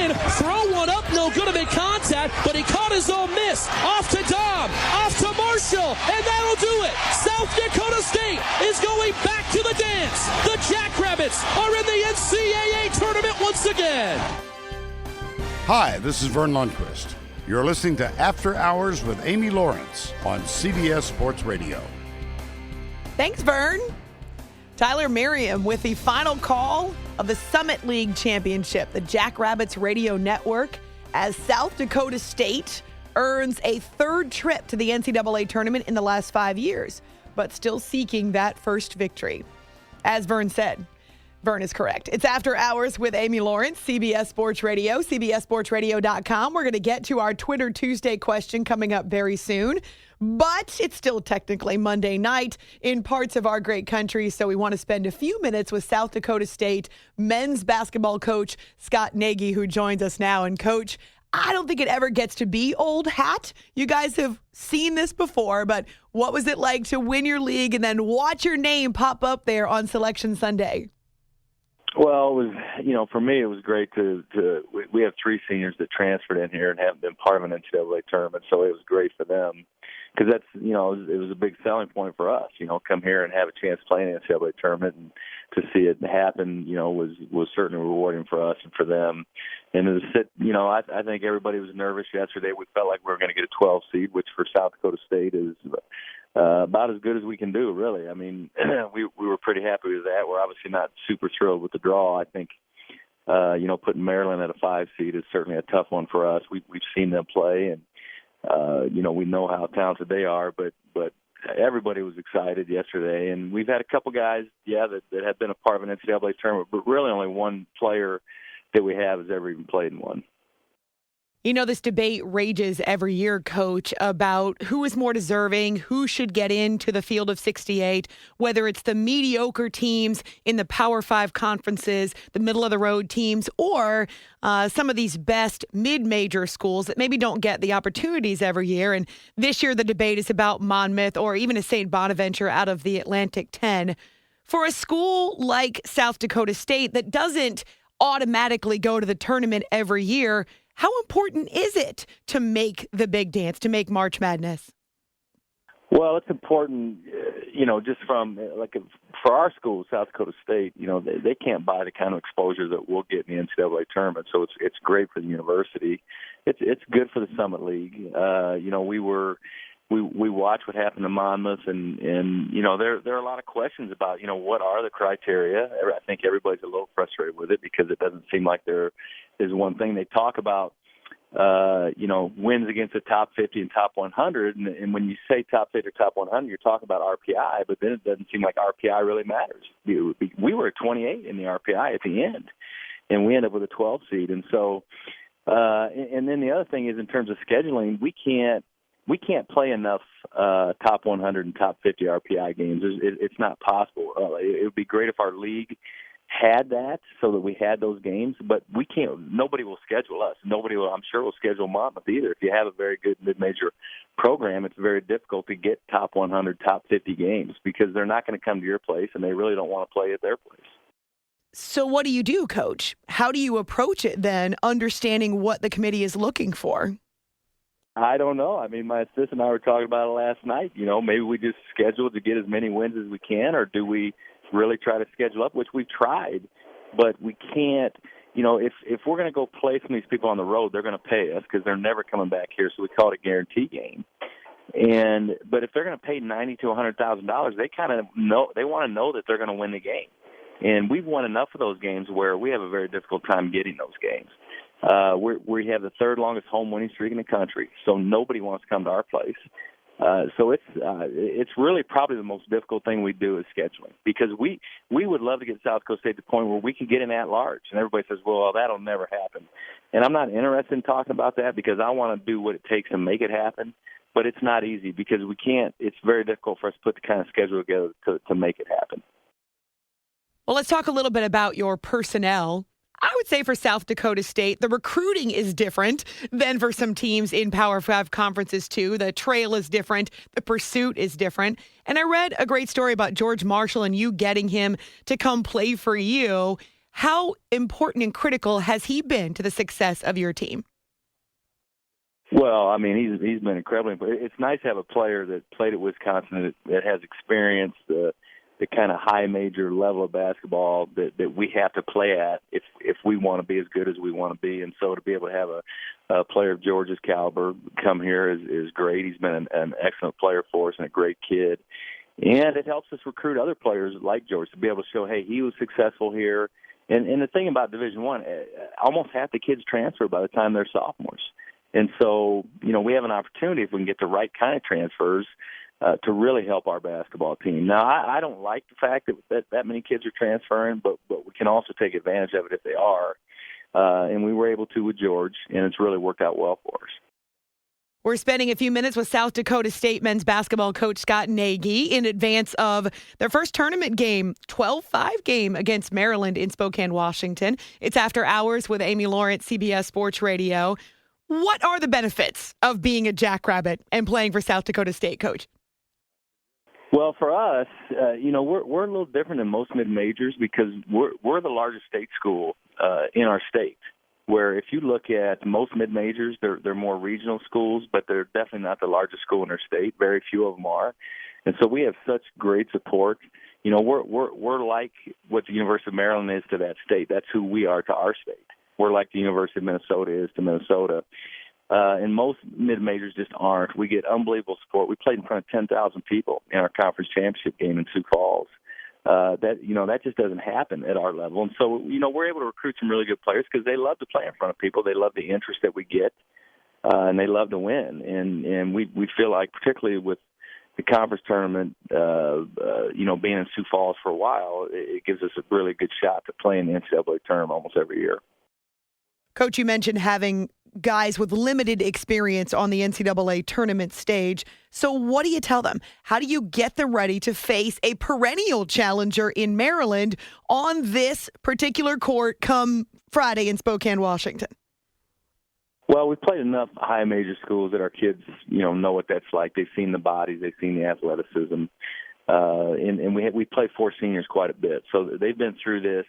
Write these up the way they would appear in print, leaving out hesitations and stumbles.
looking, throw one up, no good to make contact, but he caught his own miss. Off to Dom, off to Marshall, and that'll do it. South Dakota State is going back to the dance. The Jackrabbits are in the NCAA tournament once again. Hi, this is Vern Lundquist. You're listening to After Hours with Amy Lawrence on CBS Sports Radio. Thanks, Vern. Tyler Merriam with the final call of the Summit League Championship, the Jackrabbits Radio Network, as South Dakota State earns a third trip to the NCAA tournament in the last 5 years, but still seeking that first victory. As Vern said, Vern is correct. It's After Hours with Amy Lawrence, CBS Sports Radio, CBSSportsRadio.com. We're going to get to our Twitter Tuesday question coming up very soon. But it's still technically Monday night in parts of our great country, so we want to spend a few minutes with South Dakota State men's basketball coach Scott Nagy, who joins us now. And, Coach, I don't think it ever gets to be old hat. You guys have seen this before, but what was it like to win your league and then watch your name pop up there on Selection Sunday? Well, it was, for me, it was great we have three seniors that transferred in here and haven't been part of an NCAA tournament, so it was great for them. Because that's, it was a big selling point for us, come here and have a chance to play in the NCAA tournament, and to see it happen, was certainly rewarding for us and for them. And I think everybody was nervous yesterday. We felt like we were going to get a 12 seed, which for South Dakota State is about as good as we can do, really. I mean, we were pretty happy with that. We're obviously not super thrilled with the draw. I think, putting Maryland at a 5 seed is certainly a tough one for us. We've seen them play, and we know how talented they are, but everybody was excited yesterday. And we've had a couple guys, that have been a part of an NCAA tournament, but really only one player that we have has ever even played in one. This debate rages every year, Coach, about who is more deserving, who should get into the field of 68, whether it's the mediocre teams in the Power 5 conferences, the middle-of-the-road teams, or some of these best mid-major schools that maybe don't get the opportunities every year. And this year the debate is about Monmouth or even a St. Bonaventure out of the Atlantic 10. For a school like South Dakota State that doesn't automatically go to the tournament every year, how important is it to make the big dance, to make March Madness? Well, it's important, just from, for our school, South Dakota State, they can't buy the kind of exposure that we'll get in the NCAA tournament, so it's great for the university. It's good for the Summit League. We watch what happened to Monmouth, and there are a lot of questions about, what are the criteria. I think everybody's a little frustrated with it because it doesn't seem like there is one thing. They talk about, wins against the top 50 and top 100, and when you say top 50 or top 100, you're talking about RPI, but then it doesn't seem like RPI really matters. We were at 28 in the RPI at the end, and we end up with a 12 seed, and so, and then the other thing is in terms of scheduling, we can't play enough top 100 and top 50 RPI games. It's not possible. It would be great if our league had that so that we had those games, but we can't. Nobody will schedule us. Nobody will, I'm sure, will schedule Monmouth either. If you have a very good mid-major program, it's very difficult to get top 100, top 50 games because they're not going to come to your place, and they really don't want to play at their place. So what do you do, Coach? How do you approach it then, understanding what the committee is looking for? I don't know. I mean, my assistant and I were talking about it last night. Maybe we just schedule to get as many wins as we can, or do we really try to schedule up, which we've tried, but we can't. If we're going to go play some of these people on the road, they're going to pay us because they're never coming back here, so we call it a guarantee game. But if they're going to pay $90,000 to $100,000, they kind of know, they want to know that they're going to win the game. And we've won enough of those games where we have a very difficult time getting those games. We have the third longest home winning streak in the country, so nobody wants to come to our place. So it's really probably the most difficult thing we do is scheduling, because we would love to get South Dakota State to the point where we can get in at large. And everybody says, well, that'll never happen. And I'm not interested in talking about that because I want to do what it takes to make it happen. But it's not easy because we can't. It's very difficult for us to put the kind of schedule together to make it happen. Well, let's talk a little bit about your personnel. I would say for South Dakota State, the recruiting is different than for some teams in Power 5 conferences, too. The trail is different. The pursuit is different. And I read a great story about George Marshall and you getting him to come play for you. How important and critical has he been to the success of your team? Well, I mean, he's been incredibly. It's nice to have a player that played at Wisconsin that has experience the kind of high major level of basketball that we have to play at if we want to be as good as we want to be. And so to be able to have a player of George's caliber come here is great. He's been an excellent player for us and a great kid. And it helps us recruit other players like George to be able to show, hey, he was successful here. And the thing about Division I, almost half the kids transfer by the time they're sophomores. And so, we have an opportunity if we can get the right kind of transfers to really help our basketball team. Now, I don't like the fact that many kids are transferring, but we can also take advantage of it if they are. And we were able to with George, and it's really worked out well for us. We're spending a few minutes with South Dakota State men's basketball coach Scott Nagy in advance of their first tournament game, 12-5 game against Maryland in Spokane, Washington. It's After Hours with Amy Lawrence, CBS Sports Radio. What are the benefits of being a Jackrabbit and playing for South Dakota State, Coach? Well, for us, we're a little different than most mid-majors because we're the largest state school in our state. Where if you look at most mid-majors, they're more regional schools, but they're definitely not the largest school in their state. Very few of them are, and so we have such great support. We're like what the University of Maryland is to that state. That's who we are to our state. We're like the University of Minnesota is to Minnesota. And most mid-majors just aren't. We get unbelievable support. We played in front of 10,000 people in our conference championship game in Sioux Falls. That just doesn't happen at our level. And so, we're able to recruit some really good players because they love to play in front of people. They love the interest that we get, and they love to win. And we feel like, particularly with the conference tournament, being in Sioux Falls for a while, it gives us a really good shot to play in the NCAA tournament almost every year. Coach, you mentioned having guys with limited experience on the NCAA tournament stage. So what do you tell them? How do you get them ready to face a perennial challenger in Maryland on this particular court come Friday in Spokane, Washington? Well, we've played enough high major schools that our kids, know what that's like. They've seen the bodies, they've seen the athleticism, and we play four seniors quite a bit. So they've been through this.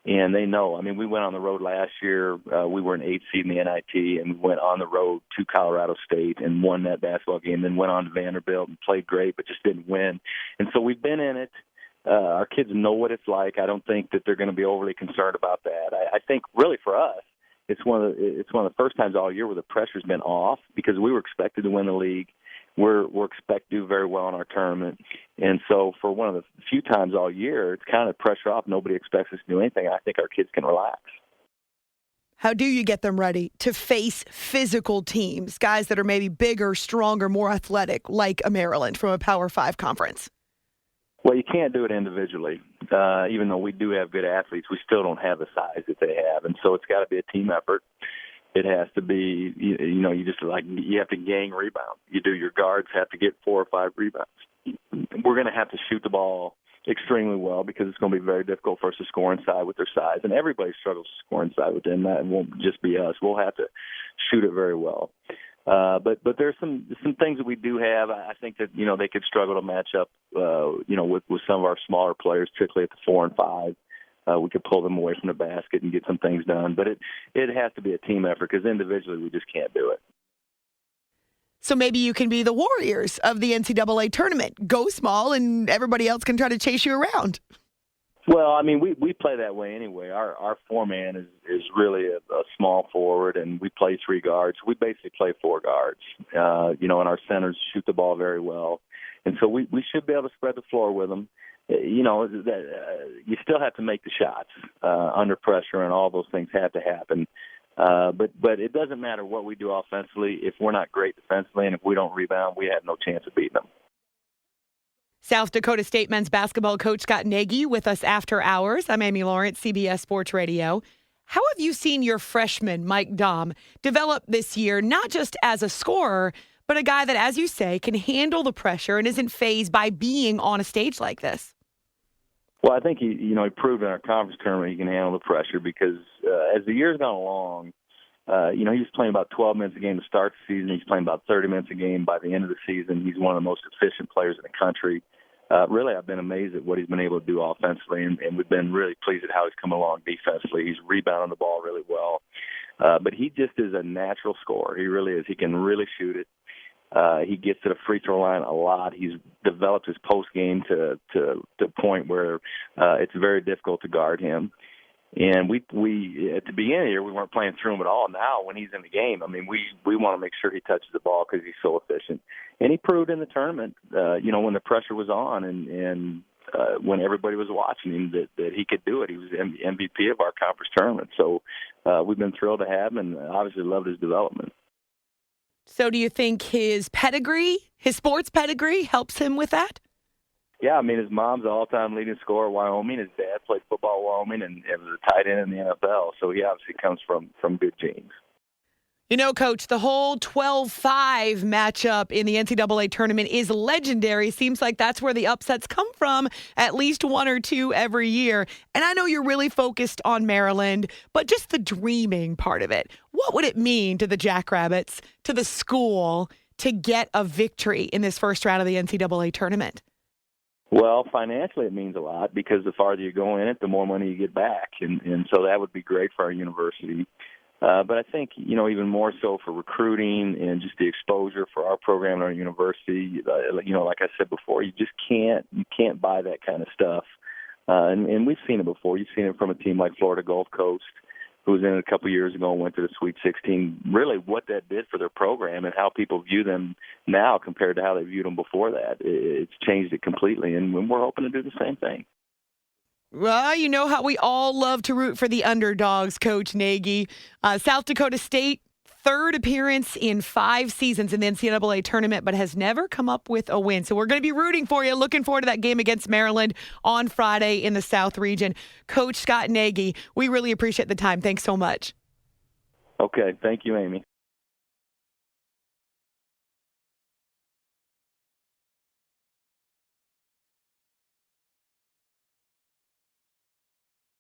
And they know. I mean, we went on the road last year. We were an 8th seed in the NIT, and we went on the road to Colorado State and won that basketball game, then went on to Vanderbilt and played great but just didn't win. And so we've been in it. Our kids know what it's like. I don't think that they're going to be overly concerned about that. I think really for us, it's one of the first times all year where the pressure's been off because we were expected to win the league. We're expected to do very well in our tournament. And so for one of the few times all year, it's kind of pressure off. Nobody expects us to do anything. I think our kids can relax. How do you get them ready to face physical teams, guys that are maybe bigger, stronger, more athletic, like a Maryland from a Power 5 conference? Well, you can't do it individually. Even though we do have good athletes, we still don't have the size that they have. And so it's got to be a team effort. It has to be, you have to gang rebound. Your guards have to get 4 or 5 rebounds. We're going to have to shoot the ball extremely well because it's going to be very difficult for us to score inside with their size. And everybody struggles to score inside with them. That won't just be us. We'll have to shoot it very well. But there's some things that we do have. I think that, they could struggle to match up, with some of our smaller players, particularly at the 4 and 5. We could pull them away from the basket and get some things done. But it has to be a team effort because individually we just can't do it. So maybe you can be the Warriors of the NCAA tournament. Go small and everybody else can try to chase you around. Well, I mean, we play that way anyway. Our four-man is really a small forward, and we play 3 guards. We basically play 4 guards, and our centers shoot the ball very well. And so we should be able to spread the floor with them. You still have to make the shots under pressure, and all those things have to happen. But it doesn't matter what we do offensively. If we're not great defensively and if we don't rebound, we have no chance of beating them. South Dakota State men's basketball coach Scott Nagy with us after hours. I'm Amy Lawrence, CBS Sports Radio. How have you seen your freshman, Mike Dahm, develop this year, not just as a scorer, but a guy that, as you say, can handle the pressure and isn't fazed by being on a stage like this? Well, I think he proved in our conference tournament he can handle the pressure because as the year's gone along, he was playing about 12 minutes a game to start the season. He's playing about 30 minutes a game by the end of the season. He's one of the most efficient players in the country. really I've been amazed at what he's been able to do offensively, and we've been really pleased at how he's come along defensively. He's rebounding the ball really well. But he just is a natural scorer. He really is. He can really shoot it. He gets to the free throw line a lot. He's developed his post game to the point where it's very difficult to guard him. And we at the beginning of the year, we weren't playing through him at all. Now, when he's in the game, I mean, we want to make sure he touches the ball because he's so efficient. And he proved in the tournament, when the pressure was on and when everybody was watching him that he could do it. He was MVP of our conference tournament. So we've been thrilled to have him and obviously loved his development. So do you think his pedigree, his sports pedigree, helps him with that? Yeah, I mean, his mom's the all-time leading scorer at Wyoming. His dad played football at Wyoming and was a tight end in the NFL. So he obviously comes from good genes. You know, Coach, the whole 12-5 matchup in the NCAA tournament is legendary. Seems like that's where the upsets come from, at least one or two every year. And I know you're really focused on Maryland, but just the dreaming part of it. What would it mean to the Jackrabbits, to the school, to get a victory in this first round of the NCAA tournament? Well, financially it means a lot because the farther you go in it, the more money you get back. And so that would be great for our university. But I think, even more so for recruiting and just the exposure for our program and our university, like I said before, you can't buy that kind of stuff. And we've seen it before. You've seen it from a team like Florida Gulf Coast, who was in it a couple years ago and went to the Sweet 16, really what that did for their program and how people view them now compared to how they viewed them before that. It's changed it completely, and we're hoping to do the same thing. Well, you know how we all love to root for the underdogs, Coach Nagy. South Dakota State, third appearance in 5 seasons in the NCAA tournament, but has never come up with a win. So we're going to be rooting for you. Looking forward to that game against Maryland on Friday in the South region. Coach Scott Nagy, we really appreciate the time. Thanks so much. Okay. Thank you, Amy.